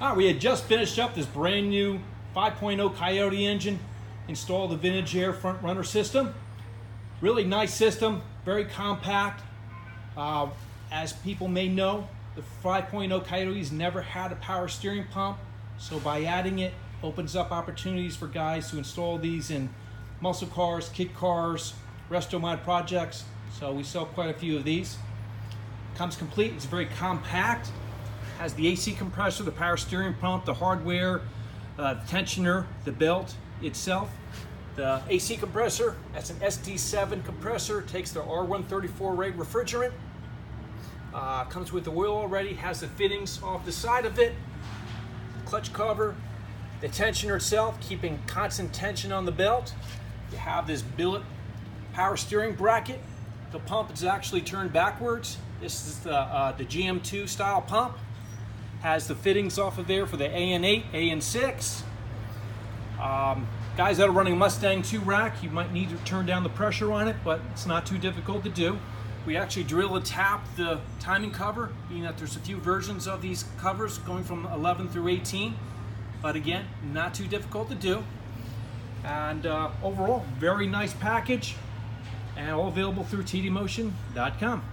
All right, we had just finished up this brand new 5.0 Coyote engine, installed the vintage air front runner system. Really nice system, very compact. As people may know, the 5.0 Coyotes never had a power steering pump, so by adding it, opens up opportunities for guys to install these in muscle cars, kit cars, resto mod projects. So we sell quite a few of these. Comes complete, it's very compact. Has the AC compressor, the power steering pump, the hardware, the tensioner, the belt itself. The AC compressor, that's an SD7 compressor, takes the R134 rate refrigerant. Comes with the oil already, has the fittings off the side of it, clutch cover, the tensioner itself, keeping constant tension on the belt. You have this billet power steering bracket. The pump is actually turned backwards. This is the GM2 style pump. Has the fittings off of there for the AN8, AN6. Guys that are running Mustang 2 rack, you might need to turn down the pressure on it, but it's not too difficult to do. We actually drill and tap the timing cover, being that there's a few versions of these covers going from 11 through 18. But again, not too difficult to do. And overall, very nice package, and all available through tdmotion.com.